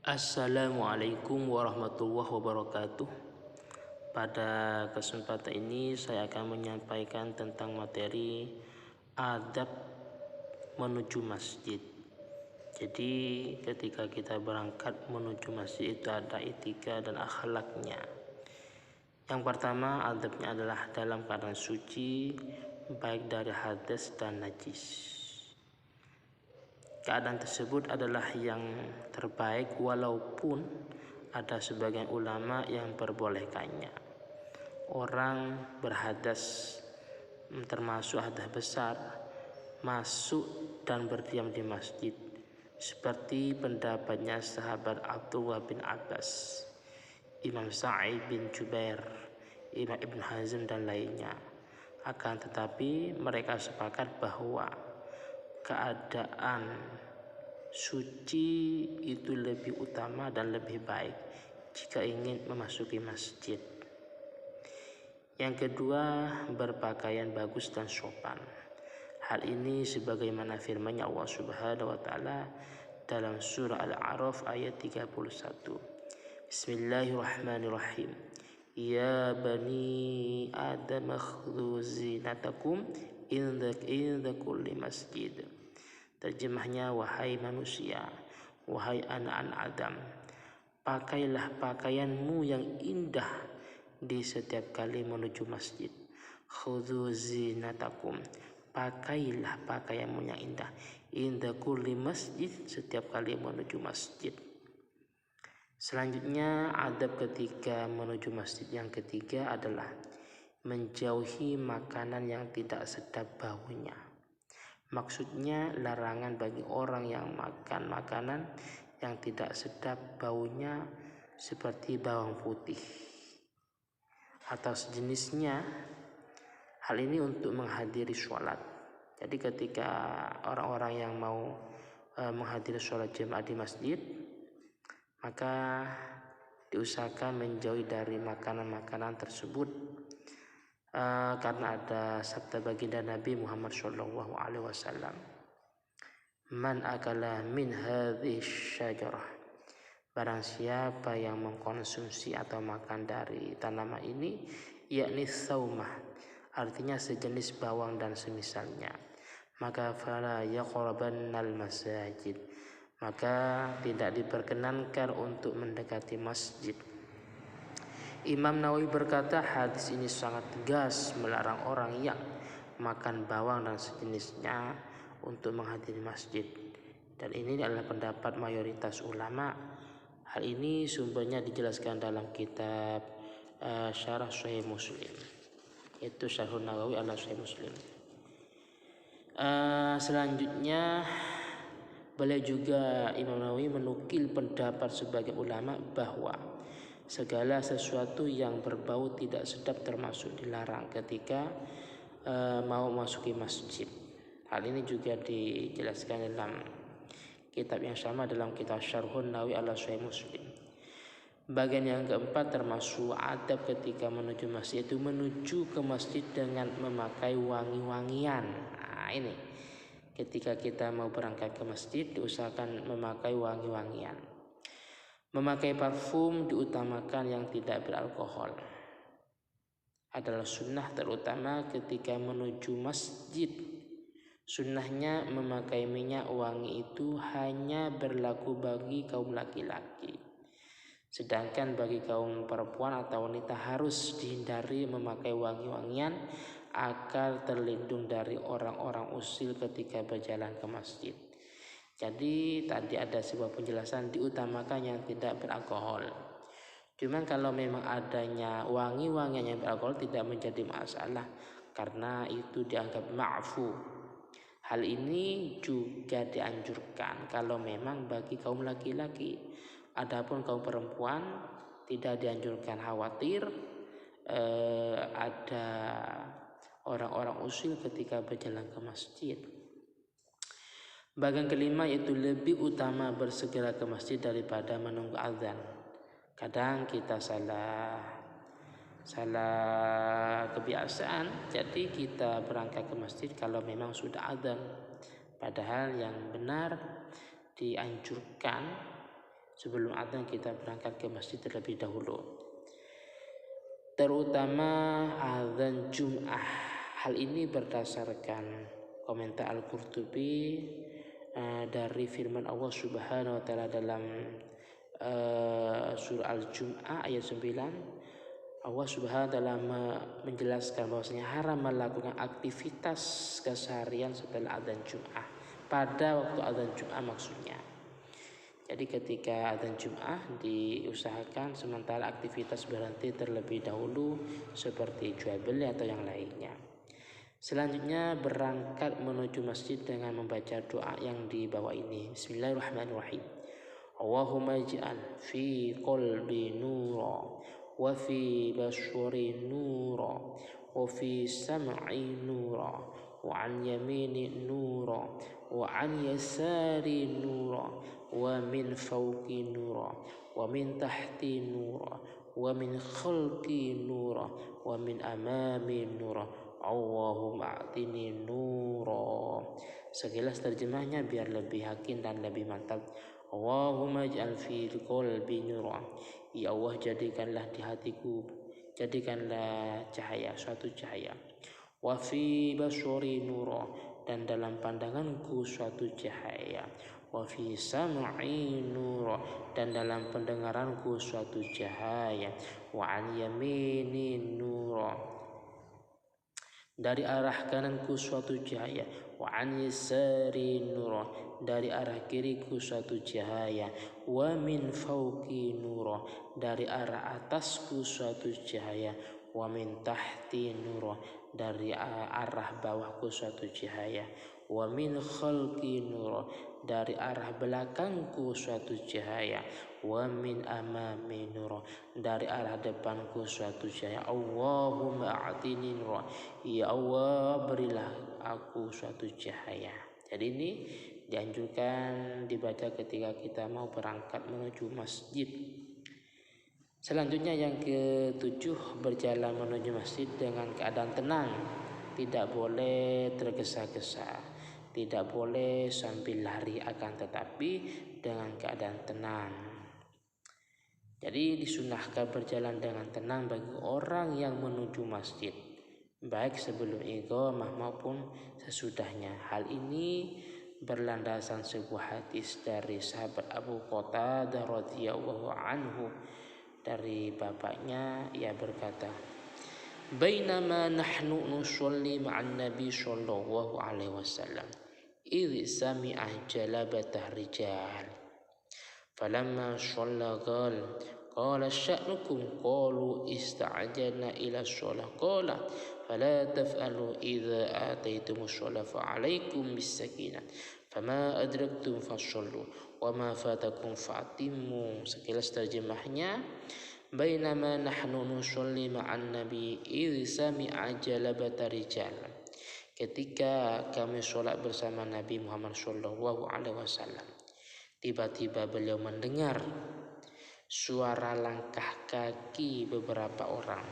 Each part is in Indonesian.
Assalamualaikum warahmatullahi wabarakatuh. Pada kesempatan ini saya akan menyampaikan tentang materi adab menuju masjid. Jadi ketika kita berangkat menuju masjid itu ada etika dan akhlaknya. Yang pertama, adabnya adalah dalam keadaan suci baik dari hadas dan najis. Keadaan tersebut adalah yang terbaik walaupun ada sebagian ulama yang memperbolehkannya. Orang berhadas termasuk hadas besar masuk dan berdiam di masjid seperti pendapatnya sahabat Abdullah bin Abbas, Imam Sa'id bin Jubair, Imam Ibn Hazm dan lainnya. Akan tetapi mereka sepakat bahwa keadaan suci itu lebih utama dan lebih baik jika ingin memasuki masjid. Yang kedua, berpakaian bagus dan sopan. Hal ini sebagaimana firman-Nya Allah Subhanahu wa taala dalam surah Al-A'raf ayat 31. Bismillahirrahmanirrahim. Ya bani Adam khudhu zinatakum inda kulli masjid. Terjemahnya, wahai manusia, wahai anak-anak Adam, pakailah pakaianmu yang indah di setiap kali menuju masjid. Khudhu zinatakum, pakailah pakaianmu yang indah inda kulli masjid, setiap kali menuju masjid. Selanjutnya, adab ketika menuju masjid yang ketiga adalah menjauhi makanan yang tidak sedap baunya. Maksudnya larangan bagi orang yang makan makanan yang tidak sedap baunya seperti bawang putih atau sejenisnya. Hal ini untuk menghadiri sholat. Jadi ketika orang-orang yang mau menghadiri sholat jemaah di masjid, maka diusahakan menjauhi dari makanan-makanan tersebut, karena ada sabda baginda Nabi Muhammad SAW, man akala min hadhihi syajarah, barang siapa yang mengkonsumsi atau makan dari tanaman ini, yakni saumah, artinya sejenis bawang dan semisalnya, maka fala yaqrabannal masajid, maka tidak diperkenankan untuk mendekati masjid. Imam Nawawi berkata, hadis ini sangat tegas melarang orang yang makan bawang dan sejenisnya untuk menghadiri masjid, dan ini adalah pendapat mayoritas ulama. Hal ini sumbernya dijelaskan dalam kitab Syarah Sahih Muslim, yaitu Syarhun Nawawi ala Sahih Muslim. Selanjutnya, beliau juga Imam Nawawi menukil pendapat sebagian ulama bahwa segala sesuatu yang berbau tidak sedap termasuk dilarang ketika mau masuki masjid. Hal ini juga dijelaskan dalam kitab yang sama, dalam kitab Syarhun Nawawi ala Sahih Muslim. Bagian yang keempat termasuk adab ketika menuju masjid itu menuju ke masjid dengan memakai wangi-wangian. Nah, ini ketika kita mau berangkat ke masjid diusahakan memakai wangi-wangian. Memakai parfum diutamakan yang tidak beralkohol adalah sunnah, terutama ketika menuju masjid. Sunnahnya memakai minyak wangi itu hanya berlaku bagi kaum laki-laki, sedangkan bagi kaum perempuan atau wanita harus dihindari memakai wangi-wangian agar terlindung dari orang-orang usil ketika berjalan ke masjid. Jadi tadi ada sebuah penjelasan diutamakan yang tidak beralkohol. Cuman kalau memang adanya wangi-wangian yang beralkohol tidak menjadi masalah, karena itu dianggap ma'fu. Hal ini juga dianjurkan kalau memang bagi kaum laki-laki. Adapun kaum perempuan tidak dianjurkan, khawatir ada orang-orang usil ketika berjalan ke masjid. Bagian kelima yaitu lebih utama bersegera ke masjid daripada menunggu azan. Kadang kita salah kebiasaan, jadi kita berangkat ke masjid kalau memang sudah azan. Padahal yang benar dianjurkan sebelum adzan kita berangkat ke masjid terlebih dahulu, terutama adzan Jum'ah. Hal ini berdasarkan komentar Al-Qurtubi dari firman Allah Subhanahu wa taala dalam surah Al-Jum'ah ayat 9. Allah Subhanahu wa taala menjelaskan bahwasanya haram melakukan aktivitas keseharian setelah adzan Jum'ah, pada waktu adzan Jum'ah maksudnya. Jadi ketika adzan Jum'ah diusahakan sementara aktivitas berhenti terlebih dahulu seperti jual beli atau yang lainnya. Selanjutnya berangkat menuju masjid dengan membaca doa yang di bawah ini. Bismillahirrahmanirrahim. Allahumma ij'al fi qalbi nura wa fi basari nura wa fi sam'i nura wa an yamini nura wa an yasari nura wa min fawqi nura wa min tahti nura wa min khalqi nura wa min amami nura Allahumma a'tini nura. Sekilas terjemahnya biar lebih yakin dan lebih mantap. Allahumma ij'al fi qalbi nura. Ya Allah, jadikanlah di hatiku, jadikanlah cahaya, suatu cahaya. Wa fi basari nura, dan dalam pandanganku suatu cahaya. Wa fi sam'i nura, dan dalam pendengaranku suatu cahaya. Wa an yamini nura, dari arah kananku suatu cahaya. Wa an yasari nura, dari arah kiriku suatu cahaya. Wa min fawqi nura, dari arah atasku suatu cahaya. Wa min tahti nura, dari arah bawahku suatu cahaya. Wa min khalqi nura, dari arah belakangku suatu cahaya. Wa min amami nura, dari arah depanku suatu cahaya. Allahumma a'tini nura, ya Allah berilah aku suatu cahaya. Jadi ini dianjurkan dibaca ketika kita mau berangkat menuju masjid. Selanjutnya yang ke-7, berjalan menuju masjid dengan keadaan tenang. Tidak boleh tergesa-gesa, tidak boleh sambil lari, akan tetapi dengan keadaan tenang. Jadi disunahkan berjalan dengan tenang bagi orang yang menuju masjid, baik sebelum iqamah maupun sesudahnya. Hal ini berlandasan sebuah hadis dari sahabat Abu Qatadah radhiyallahu anhu. Dari bapaknya, ia berkata, bainama nahnu nusalli ma'an nabi sallallahu alaihi wasallam idh sami'a jalabatah rijal falamma shalla qala sya'nukum qalu ista'jalna ila shalah qala fala taf'alu idza ataytumus shalah fa'alaikum bis-sakinah fama adraktum fasallu wa ma fatakum fa'timmu. Sekilas terjemahnya, bainama nahnu nusalli ma'an nabi idh sami'a jalabata rijal, ketika kami sholat bersama Nabi Muhammad sallallahu alaihi wasallam, tiba-tiba beliau mendengar suara langkah kaki beberapa orang.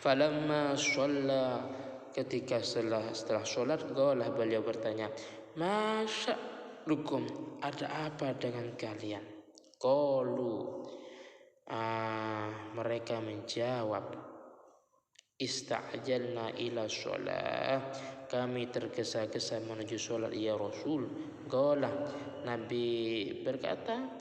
Falamma shalla, ketika setelah sholat, qala, beliau bertanya, masya'lukum, ada apa dengan kalian? Qalu, mereka menjawab, ista'jalna ila sholat, kami tergesa-gesa menuju sholat ya Rasul. Qala, Nabi berkata,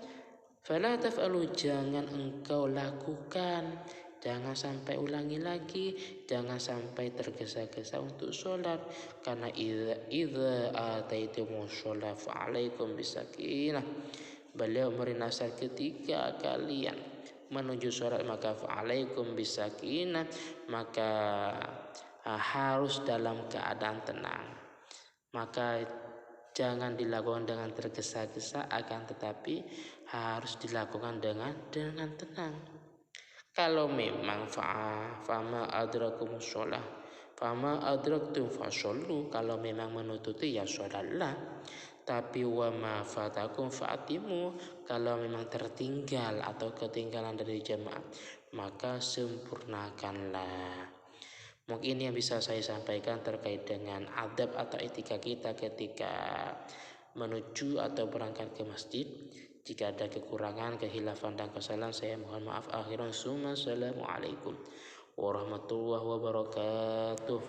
fala taf'alu, jangan engkau lakukan, jangan sampai ulangi lagi, jangan sampai tergesa-gesa untuk sholat. Karena idza ataitumus sholat fa'alaikum bisakinah, beliau memberi nasihat, ketika kalian menuju sholat maka fa'alaikum bisakinah, maka harus dalam keadaan tenang. Maka jangan dilakukan dengan tergesa-gesa, akan tetapi harus dilakukan dengan tenang. Kalau memang fama adrakumus sholah fama adraktum fasallu, kalau memang menututi ya sholatlah. Tapi wa ma fatakum fa'timu, kalau memang tertinggal atau ketinggalan dari jemaah maka sempurnakanlah. Mungkin yang bisa saya sampaikan terkait dengan adab atau etika kita ketika menuju atau berangkat ke masjid. Jika ada kekurangan, kehilafan dan kesalahan, saya mohon maaf. Akhirun summa, assalamualaikum warahmatullahi wabarakatuh.